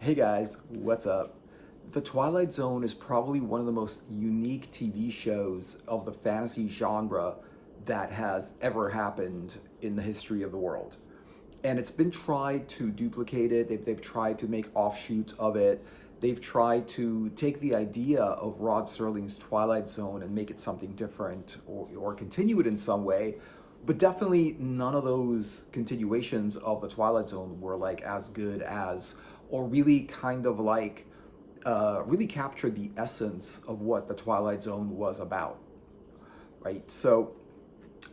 Hey guys, what's up? The Twilight Zone is probably one of the most unique TV shows of the fantasy genre that has ever happened in the history of the world. And it's been tried to duplicate it, they've tried to make offshoots of it, they've tried to take the idea of Rod Serling's Twilight Zone and make it something different or continue it in some way. But definitely none of those continuations of the Twilight Zone were like as good as or really kind of like really captured the essence of what the Twilight Zone was about, right? So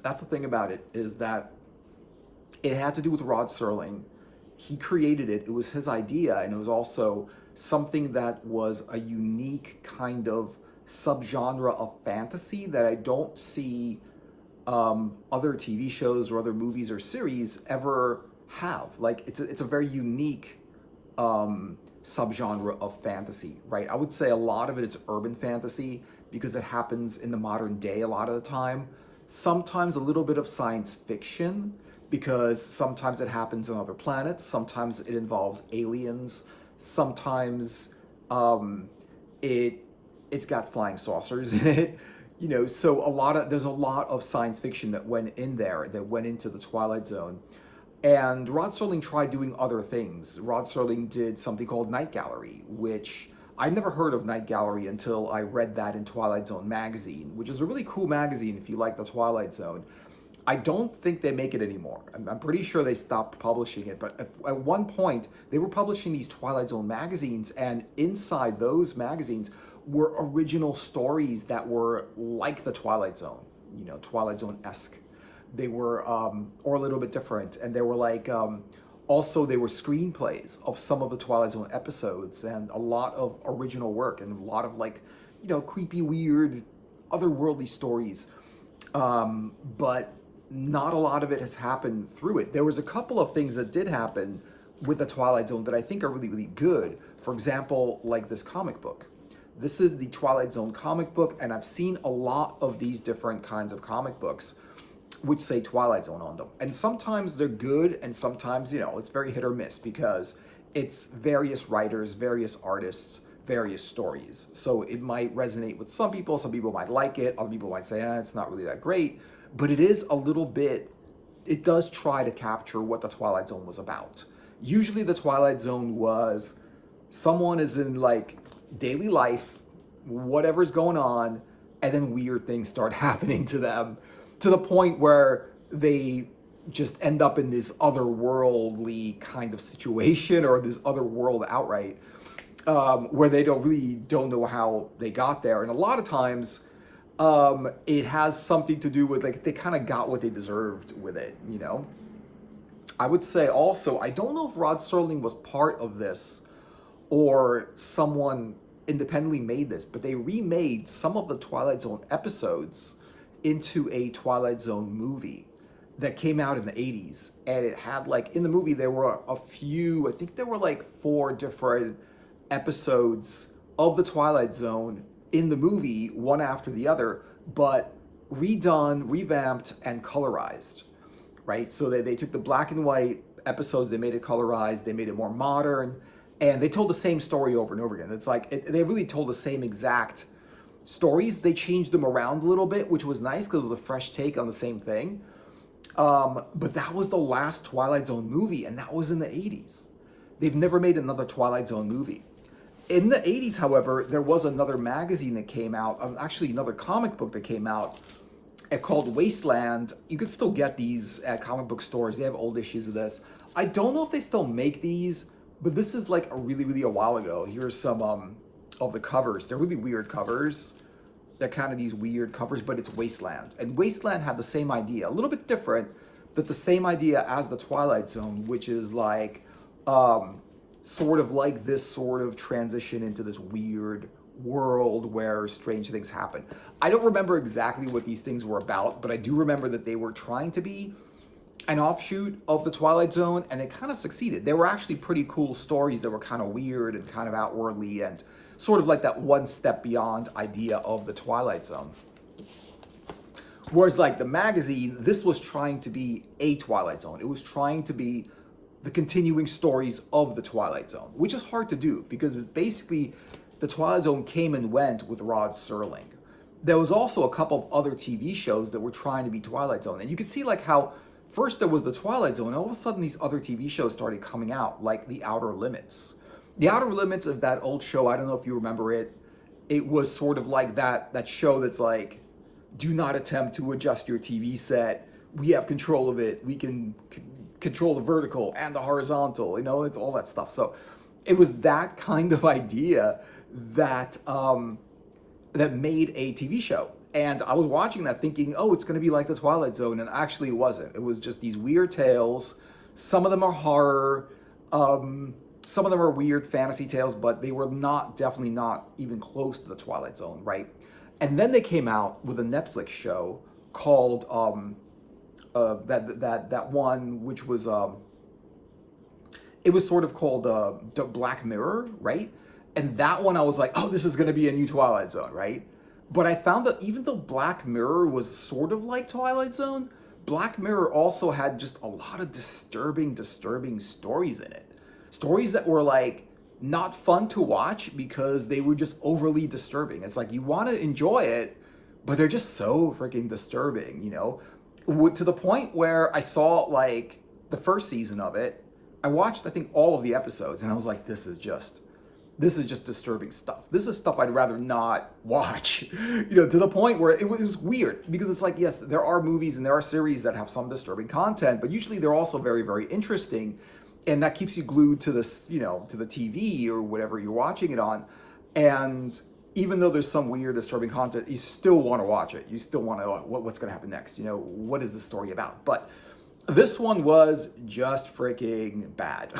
that's the thing about it is that it had to do with Rod Serling. He created it. It was his idea, and it was also something that was a unique kind of subgenre of fantasy that I don't see other TV shows or other movies or series ever have. Like it's a very unique subgenre of fantasy, right? I would say a lot of it is urban fantasy because it happens in the modern day a lot of the time. Sometimes a little bit of science fiction because sometimes it happens on other planets. Sometimes it involves aliens. Sometimes it's got flying saucers in it. So there's a lot of science fiction that went in there, that went into the Twilight Zone. And Rod Serling tried doing other things. Rod Serling did something called Night Gallery, which I never heard of Night Gallery until I read that in Twilight Zone magazine, which is a really cool magazine if you like the Twilight Zone. I don't think they make it anymore. I'm pretty sure they stopped publishing it, but at one point they were publishing these Twilight Zone magazines, and inside those magazines were original stories that were like the Twilight Zone, Twilight Zone-esque. They were, or a little bit different, and they were like, also they were screenplays of some of the Twilight Zone episodes, and a lot of original work, and a lot of creepy, weird, otherworldly stories. But not a lot of it has happened through it. There was a couple of things that did happen with the Twilight Zone that I think are really, really good. For example, like this comic book. This is the Twilight Zone comic book, and I've seen a lot of these different kinds of comic books which say Twilight Zone on them. And sometimes they're good, and sometimes, it's very hit or miss because it's various writers, various artists, various stories. So it might resonate with some people might like it, other people might say, it's not really that great. But it is a little bit, it does try to capture what the Twilight Zone was about. Usually the Twilight Zone was someone is in daily life, whatever's going on, and then weird things start happening to them to the point where they just end up in this otherworldly kind of situation or this other world outright, where they don't know how they got there. And a lot of times it has something to do with they kind of got what they deserved with it, I would say also, I don't know if Rod Serling was part of this or someone independently made this, but they remade some of the Twilight Zone episodes into a Twilight Zone movie that came out in the 80s. And it had in the movie, there were a few, I think there were 4 different episodes of the Twilight Zone in the movie, one after the other, but redone, revamped, and colorized, right? So they took the black and white episodes, they made it colorized, they made it more modern, and they told the same story over and over again. It's they really told the same exact stories. They changed them around a little bit, which was nice because it was a fresh take on the same thing. But that was the last Twilight Zone movie, and that was in the 80s. They've never made another Twilight Zone movie. In the 80s, however, there was another magazine that came out, actually another comic book that came out called Wasteland. You could still get these at comic book stores. They have old issues of this. I don't know if they still make these, but this is a really, really a while ago. Here's some of the covers. They're really weird covers. They're kind of these weird covers, but it's Wasteland. And Wasteland had the same idea, a little bit different, but the same idea as the Twilight Zone, which is sort of like this sort of transition into this weird world where strange things happen. I don't remember exactly what these things were about, but I do remember that they were trying to be an offshoot of the Twilight Zone, and it kind of succeeded. They were actually pretty cool stories that were kind of weird and kind of outwardly and sort of like that one step beyond idea of the Twilight Zone. Whereas the magazine, this was trying to be a Twilight Zone. It was trying to be the continuing stories of the Twilight Zone, which is hard to do because basically the Twilight Zone came and went with Rod Serling. There was also a couple of other TV shows that were trying to be Twilight Zone, and you could see like how first there was the Twilight Zone, and all of a sudden these other TV shows started coming out, like The Outer Limits. The Outer Limits of that old show, I don't know if you remember it. It was sort of like that show that's like, do not attempt to adjust your TV set. We have control of it. We can control the vertical and the horizontal, it's all that stuff. So it was that kind of idea that that made a TV show. And I was watching that thinking, oh, it's going to be like the Twilight Zone, and actually it wasn't. It was just these weird tales. Some of them are horror. Some of them are weird fantasy tales, but they were definitely not even close to the Twilight Zone, right? And then they came out with a Netflix show called that one, which was it was sort of called the Black Mirror, right? And that one I was like, oh, this is going to be a new Twilight Zone, right? But I found that even though Black Mirror was sort of like Twilight Zone, Black Mirror also had just a lot of disturbing stories in it. Stories that were like not fun to watch because they were just overly disturbing. It's like you want to enjoy it, but they're just so freaking disturbing, to the point where I saw like the first season of it. I watched, I think, all of the episodes, and I was like, this is just disturbing stuff. This is stuff I'd rather not watch, to the point where it was weird because it's like, yes, there are movies and there are series that have some disturbing content, but usually they're also very, very interesting. And that keeps you glued to this, to the TV or whatever you're watching it on. And even though there's some weird, disturbing content, you still want to watch it. You still want to, what's going to happen next? What is the story about? But this one was just freaking bad.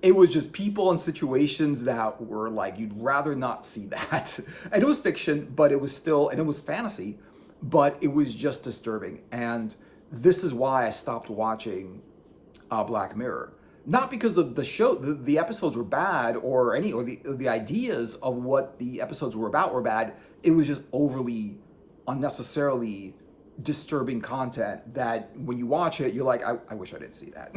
It was just people and situations that were like, you'd rather not see that. And it was fiction, but it was still, and it was fantasy, but it was just disturbing. And this is why I stopped watching Black Mirror. Not because of the show, the episodes were bad or the ideas of what the episodes were about were bad. It was just overly, unnecessarily disturbing content that when you watch it, you're like, I wish I didn't see that.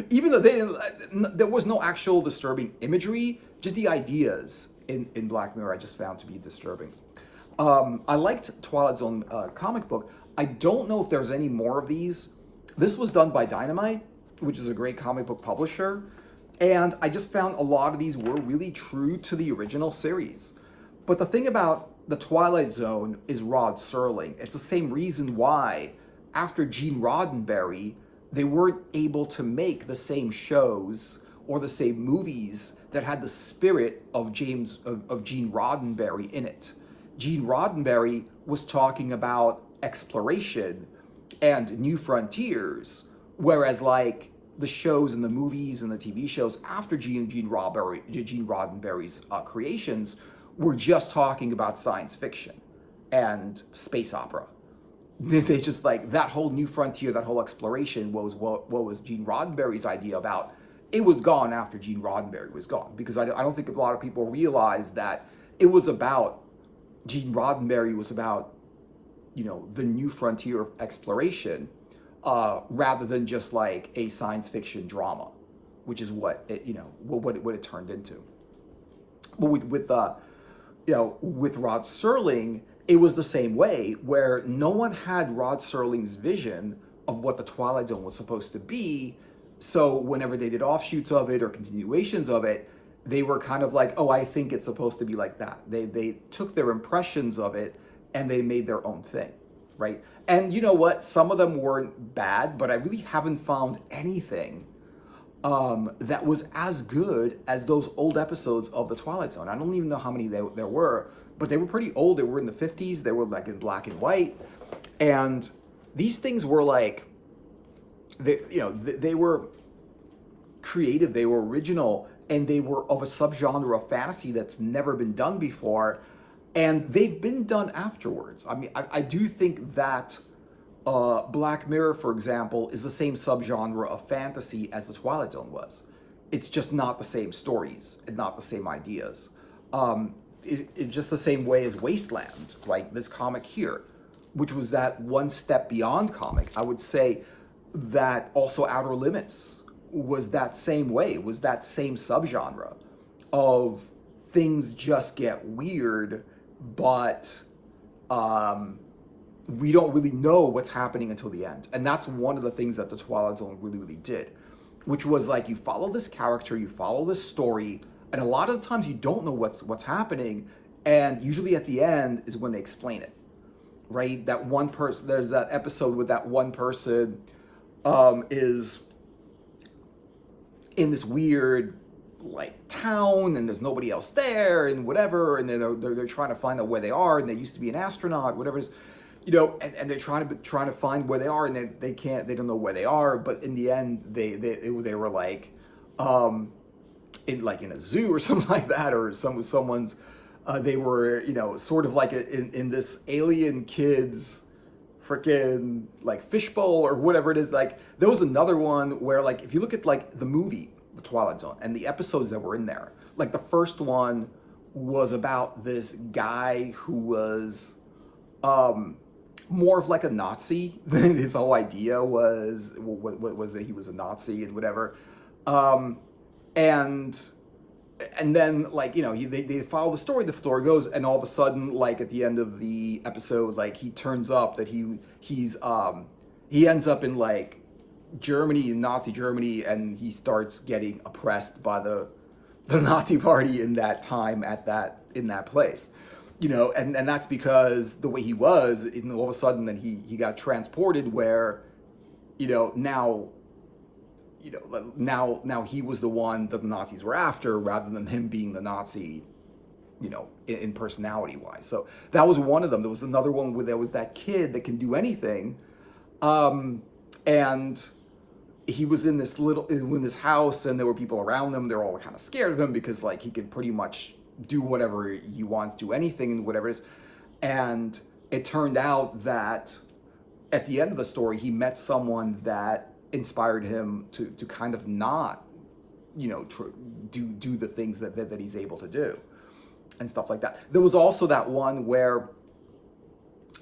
Even though there was no actual disturbing imagery, just the ideas in Black Mirror I just found to be disturbing. I liked Twilight Zone comic book. I don't know if there's any more of these. This was done by Dynamite, which is a great comic book publisher. And I just found a lot of these were really true to the original series. But the thing about the Twilight Zone is Rod Serling. It's the same reason why, after Gene Roddenberry, they weren't able to make the same shows or the same movies that had the spirit of Gene Roddenberry in it. Gene Roddenberry was talking about exploration and new frontiers, whereas like the shows and the movies and the TV shows after Gene Roddenberry's creations were just talking about science fiction and space opera. They just like that whole new frontier, that whole exploration was what was Gene Roddenberry's idea about. It was gone after Gene Roddenberry was gone, because I don't think a lot of people realize that it was about, Gene Roddenberry was about, the new frontier of exploration, rather than just like a science fiction drama, which is what it, what it turned into. But with Rod Serling, it was the same way, where no one had Rod Serling's vision of what the Twilight Zone was supposed to be. So whenever they did offshoots of it or continuations of it, they were kind of like, oh, I think it's supposed to be like that. They took their impressions of it and they made their own thing, right? And you know what? Some of them weren't bad, but I really haven't found anything that was as good as those old episodes of the Twilight Zone. I don't even know how many there were, but they were pretty old. They were in the 50s. They were like in black and white. And these things were like, they were creative, they were original, and they were of a subgenre of fantasy that's never been done before. And they've been done afterwards. I mean, I do think that Black Mirror, for example, is the same subgenre of fantasy as the Twilight Zone was. It's just not the same stories and not the same ideas. It's just the same way as Wasteland, like this comic here, which was that one step beyond comic. I would say that also Outer Limits was that same way, was that same subgenre of things just get weird, but we don't really know what's happening until the end. And that's one of the things that the Twilight Zone really, really did, which was like you follow this character, you follow this story, and a lot of the times you don't know what's happening, and usually at the end is when they explain it, right? That one person, there's that episode with that one person is in this weird like town and there's nobody else there and whatever, and they're trying to find out where they are, and they used to be an astronaut, whatever it is, and they're trying to find where they are, and they can't, they don't know where they are, but in the end they were like in a zoo or something like that, or someone's they were sort of like in this alien kids freaking like fishbowl or whatever it is. Like there was another one where, like, if you look at like the movie The Twilight Zone and the episodes that were in there, like the first one was about this guy who was more of like a Nazi. His whole idea was that he was a Nazi and whatever, and then like they follow the story. The story goes, and all of a sudden, like at the end of the episode, like he turns up that he ends up in like Germany, in Nazi Germany, and he starts getting oppressed by the Nazi party in that time in that place, and that's because the way he was, and all of a sudden then he got transported where, now he was the one that the Nazis were after, rather than him being the Nazi, in personality wise. So that was one of them. There was another one where there was that kid that can do anything, and he was in this house, and there were people around him. They're all kind of scared of him because like he could pretty much do whatever he wants, do anything and whatever it is. And it turned out that at the end of the story, he met someone that inspired him to kind of not, do the things that he's able to do and stuff like that. There was also that one where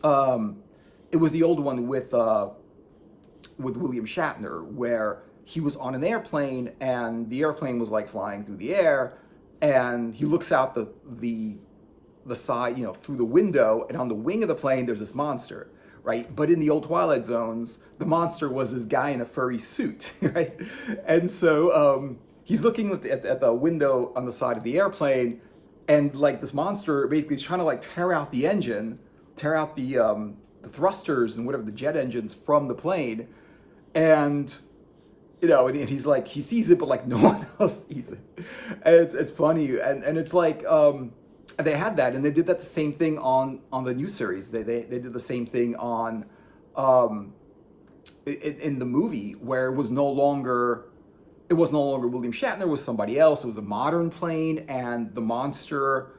it was the old one with William Shatner, where he was on an airplane and the airplane was like flying through the air, and he looks out the side, through the window, and on the wing of the plane there's this monster, right? But in the old Twilight Zones, the monster was this guy in a furry suit, right? And so he's looking at the window on the side of the airplane, and like this monster basically is trying to like tear out the engine, tear out the thrusters and whatever, the jet engines from the plane, and and he's like, he sees it, but like no one else sees it. And it's funny, and it's like they had that, and they did that the same thing on the new series. They did the same thing on in the movie, where it was no longer William Shatner, it was somebody else. It was a modern plane, and the monster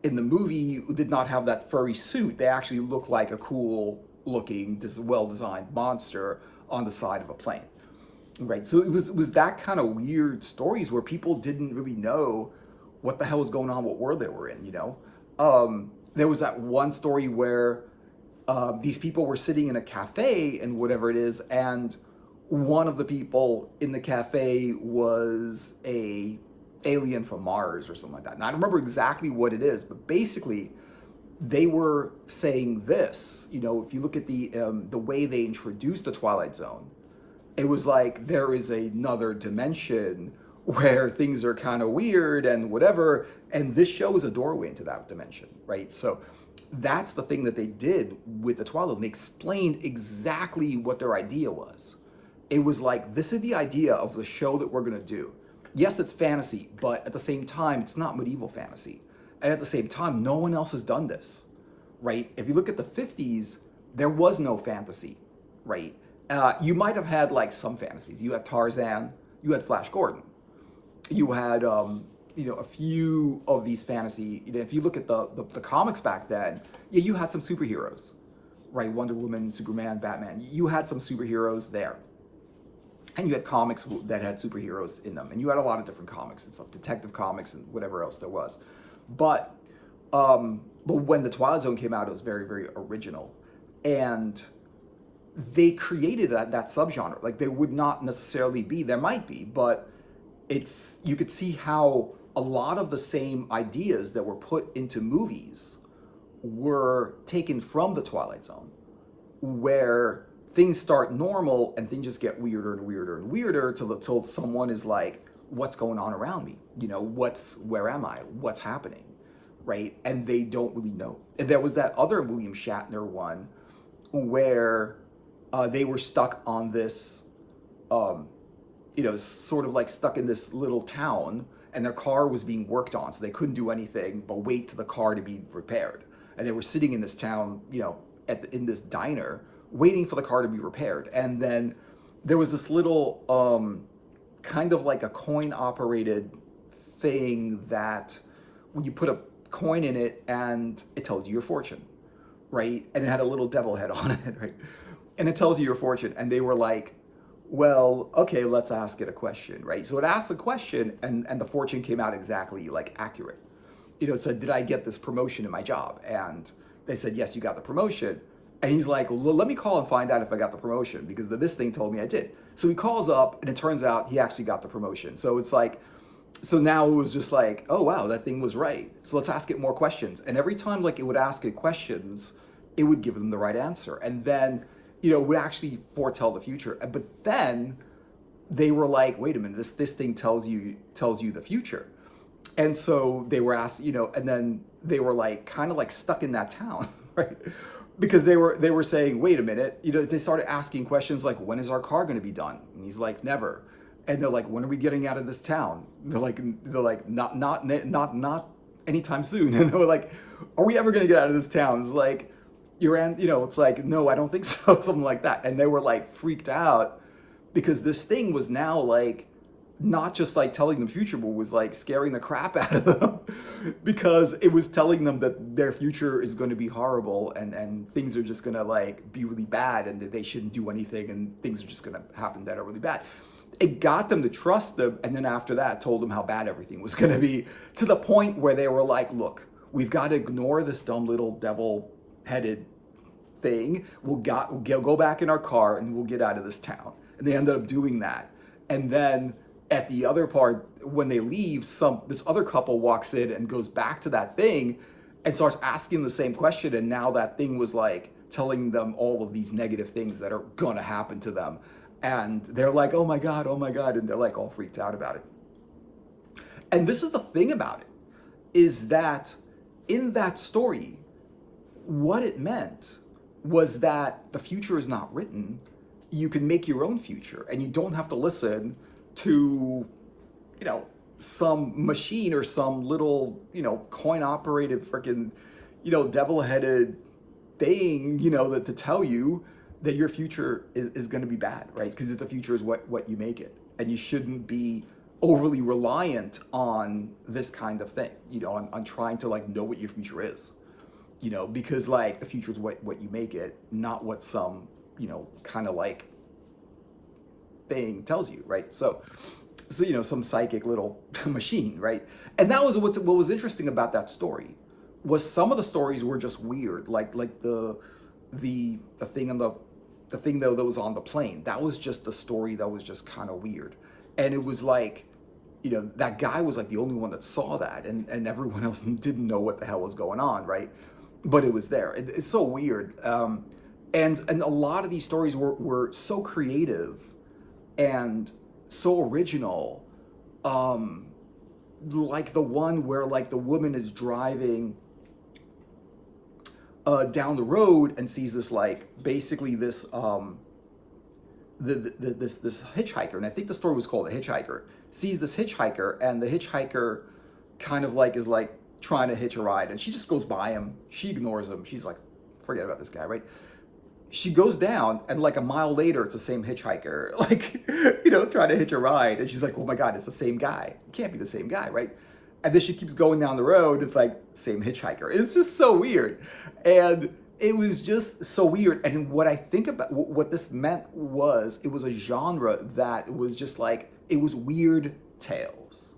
in the movie did not have that furry suit. They actually looked like a cool looking, well-designed monster on the side of a plane, right? So it was that kind of weird stories where people didn't really know what the hell was going on, what world they were in, There was that one story where these people were sitting in a cafe and whatever it is, and one of the people in the cafe was a alien from Mars or something like that. And I don't remember exactly what it is, but basically they were saying this, if you look at the way they introduced the Twilight Zone, it was like there is another dimension where things are kind of weird and whatever, and this show is a doorway into that dimension, right? So that's the thing that they did with the Twilight. They explained exactly what their idea was. It was like, this is the idea of the show that we're going to do. Yes, it's fantasy, but at the same time, it's not medieval fantasy. And at the same time, no one else has done this, right? If you look at the 50s, there was no fantasy, right? You might have had like some fantasies. You had Tarzan, you had Flash Gordon. You had, a few of these fantasy, if you look at the comics back then, yeah, you had some superheroes, right? Wonder Woman, Superman, Batman. You had some superheroes there. And you had comics that had superheroes in them. And you had a lot of different comics and stuff, detective comics and whatever else there was. But when the Twilight Zone came out, it was very, very original. And they created that subgenre. Like there would not necessarily be, there might be, but it's, you could see how a lot of the same ideas that were put into movies were taken from the Twilight Zone, where things start normal and things just get weirder and weirder and weirder till someone is like, what's going on around me? You know, where am I? What's happening? Right? And they don't really know. And there was that other William Shatner one where they were stuck on this, sort of like stuck in this little town, and their car was being worked on, so they couldn't do anything but wait for the car to be repaired. And they were sitting in this town, in this diner, waiting for the car to be repaired. And then there was this little, kind of like a coin-operated thing that when you put a coin in it and it tells you your fortune, right? And it had a little devil head on it, right? And it tells you your fortune. And they were like, well, okay, let's ask it a question, right? So it asked a question, and the fortune came out exactly like accurate. It said, did I get this promotion in my job? And they said, yes, you got the promotion. And he's like, well, let me call and find out if I got the promotion, because this thing told me I did. So he calls up, and it turns out he actually got the promotion. So it's like, so now it was just like, oh wow, that thing was right. So let's ask it more questions. And every time like it would ask it questions, it would give them the right answer. And then, it would actually foretell the future. But then they were like, wait a minute, this thing tells you the future. And so they were asked, and then they were like kind of like stuck in that town, right? Because they were saying, wait a minute, they started asking questions like, when is our car going to be done? And he's like, never. And they're like, when are we getting out of this town? They're like, not anytime soon. And they were like, are we ever going to get out of this town? It's like, it's like, no, I don't think so, something like that. And they were like freaked out because this thing was now like not just like telling them future, but was like scaring the crap out of them because it was telling them that their future is going to be horrible and things are just going to like be really bad and that they shouldn't do anything and things are just going to happen that are really bad. It got them to trust them, and then after that told them how bad everything was going to be, to the point where they were like, look, we've got to ignore this dumb little devil-headed thing. We'll go back in our car and we'll get out of this town. And they ended up doing that. And then at the other part, when they leave, this other couple walks in and goes back to that thing and starts asking the same question. And now that thing was like telling them all of these negative things that are going to happen to them. And they're like, oh my God. And they're like all freaked out about it. And this is the thing about it, is that in that story, what it meant was that the future is not written. You can make your own future, and you don't have to listen to, some machine or some little, coin-operated freaking, devil-headed thing, that to tell you that your future is going to be bad, right? Because the future is what you make it. And you shouldn't be overly reliant on this kind of thing, on trying to like know what your future is, because like the future is what you make it, not what some, kind of like thing tells you, right? So some psychic little machine, right? And that was what was interesting about that story, was some of the stories were just weird, like the thing though that was on the plane. That was just a story that was just kind of weird, and it was like, that guy was like the only one that saw that, and everyone else didn't know what the hell was going on, right? But it was there. It's so weird, and a lot of these stories were so creative and so original, like the one where like the woman is driving down the road and sees this like basically this this hitchhiker, and I think the story was called A Hitchhiker. Sees this hitchhiker, and the hitchhiker kind of like is like trying to hitch a ride, and she just goes by him. She ignores him. She's like, forget about this guy, right? She goes down, and like a mile later, it's the same hitchhiker, like, trying to hitch a ride. And she's like, oh my God, it's the same guy. It can't be the same guy, right? And then she keeps going down the road. It's like, same hitchhiker. It's just so weird. And it was just so weird. And what I think about what this meant was, it was a genre that was just like, it was weird tales.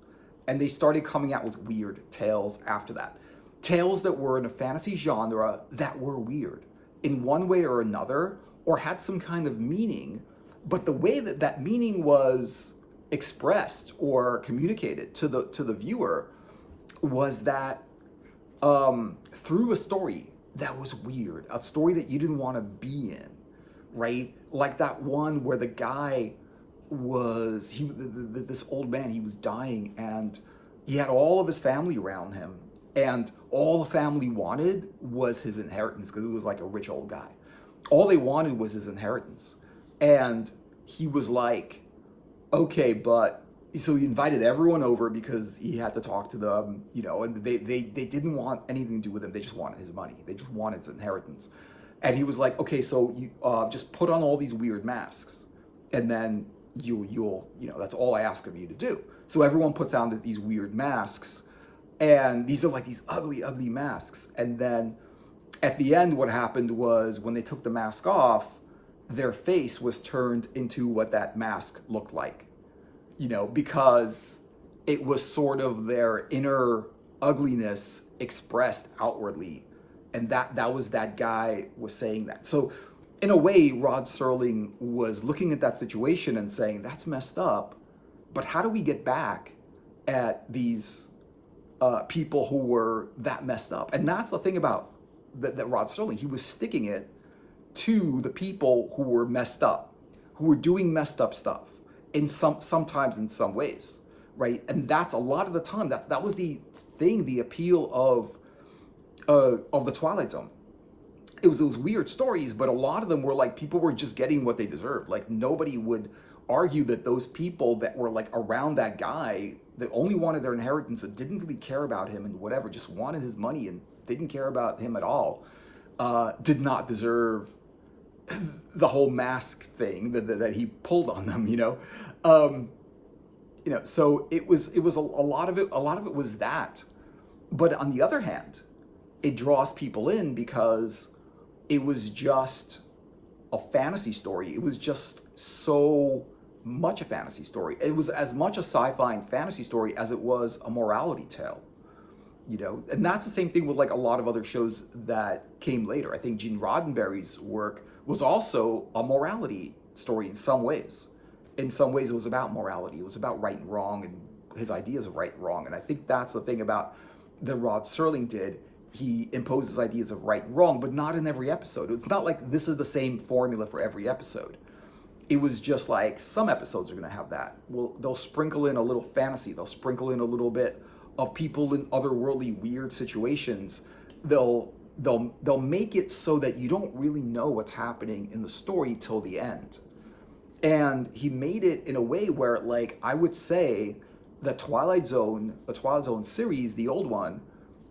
And they started coming out with weird tales after that. Tales that were in a fantasy genre that were weird. in one way or another, or had some kind of meaning, but the way that that meaning was expressed or communicated to the viewer was that through a story that was weird, a story that you didn't want to be in, right? Like that one where the guy was this old man, he was dying, and he had all of his family around him, and all the family wanted was his inheritance because it was like a rich old guy. All they wanted was his inheritance, and he was like, okay, but so he invited everyone over because he had to talk to them, you know, and they didn't want anything to do with him. They just wanted his money. They just wanted his inheritance. And he was like, okay, so you just put on all these weird masks, and then you'll, you know, that's all I ask of you to do. So everyone puts on these weird masks, and these are like these ugly, ugly masks. And then at the end, what happened was when they took the mask off, their face was turned into what that mask looked like, you know, because it was sort of their inner ugliness expressed outwardly. And that was that guy was saying that. So in a way, Rod Serling was looking at that situation and saying, that's messed up, but how do we get back at these people who were that messed up? And that's the thing about that Rod Serling, he was sticking it to the people who were messed up, who were doing messed up stuff in sometimes in some ways, right? And that's a lot of the time, that was the thing, the appeal of the Twilight Zone. It was those weird stories, but a lot of them were like people were just getting what they deserved. Like nobody would argue that those people that were like around that guy that only wanted their inheritance and didn't really care about him and whatever, just wanted his money and didn't care about him at all, did not deserve the whole mask thing that he pulled on them, you know. So it was a lot of it was that. But on the other hand, it draws people in because it was just a fantasy story. It was just so much a fantasy story. It was as much a sci-fi and fantasy story as it was a morality tale, you know. And that's the same thing with like a lot of other shows that came later. I think Gene Roddenberry's work was also a morality story in some ways. In some ways, it was about morality. It was about right and wrong and his ideas of right and wrong. And I think that's the thing about that Rod Serling did. He imposes ideas of right and wrong, but not in every episode. It's not like this is the same formula for every episode. It was just like some episodes are going to have that. Well, they'll sprinkle in a little fantasy. They'll sprinkle in a little bit of people in otherworldly, weird situations. They'll make it so that you don't really know what's happening in the story till the end. And he made it in a way where, like, I would say the Twilight Zone series, the old one,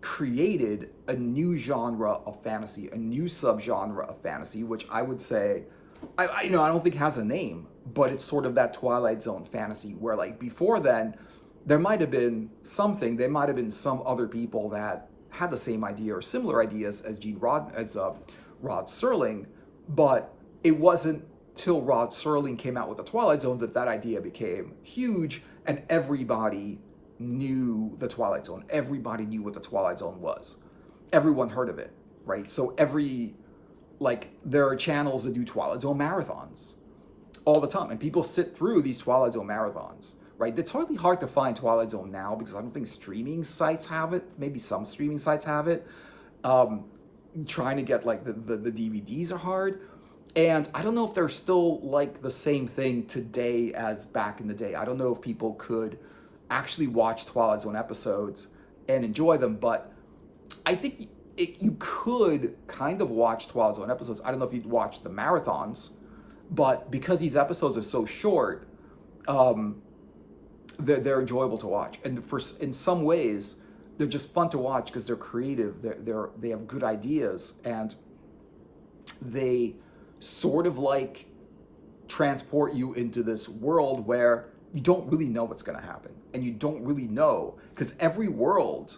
created a new genre of fantasy, a new subgenre of fantasy, which I would say, I don't think has a name, but it's sort of that Twilight Zone fantasy where, like, before then, there might have been some other people that had the same idea or similar ideas as Rod Serling, but it wasn't till Rod Serling came out with the Twilight Zone that idea became huge, and everybody knew the Twilight Zone. Everybody knew what the Twilight Zone was. Everyone heard of it, right? So there are channels that do Twilight Zone marathons all the time, and people sit through these Twilight Zone marathons, right? It's hardly hard to find Twilight Zone now because I don't think streaming sites have it. Maybe some streaming sites have it. Trying to get like the DVDs are hard. And I don't know if they're still like the same thing today as back in the day. I don't know if people could actually watch Twilight Zone episodes and enjoy them, but I think you could kind of watch Twilight Zone episodes. I don't know if you'd watch the marathons, but because these episodes are so short, they're enjoyable to watch. And in some ways, they're just fun to watch because they're creative. They have good ideas, and they sort of like transport you into this world where you don't really know what's going to happen, and you don't really know because every world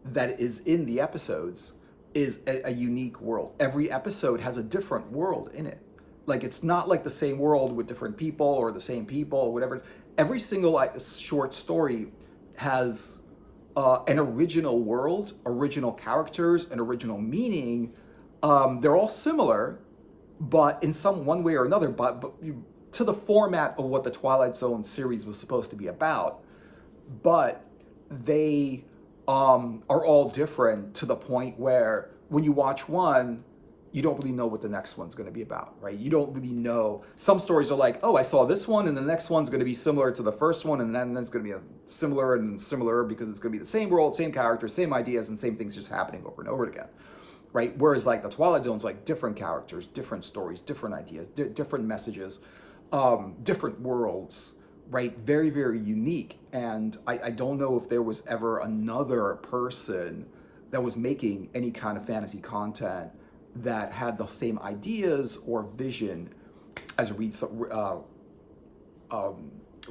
that is in the episodes is a unique world. Every episode has a different world in it. Like, it's not like the same world with different people or the same people or whatever. Every single short story has an original world, original characters, an original meaning, They're all similar, but in some one way or another, to the format of what the Twilight Zone series was supposed to be about. But they are all different to the point where when you watch one, you don't really know what the next one's going to be about, right? You don't really know. Some stories are like, oh, I saw this one, and the next one's going to be similar to the first one, and then it's going to be similar and similar because it's going to be the same world, same characters, same ideas, and same things just happening over and over again, right? Whereas like the Twilight Zone's like different characters, different stories, different ideas, different messages, different worlds, right? Very, very unique. And I don't know if there was ever another person that was making any kind of fantasy content that had the same ideas or vision as Rod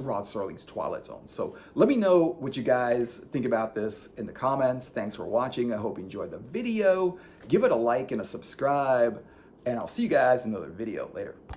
Serling's Twilight Zone. So let me know what you guys think about this in the comments. Thanks for watching. I hope you enjoyed the video. Give it a like and a subscribe, and I'll see you guys in another video later.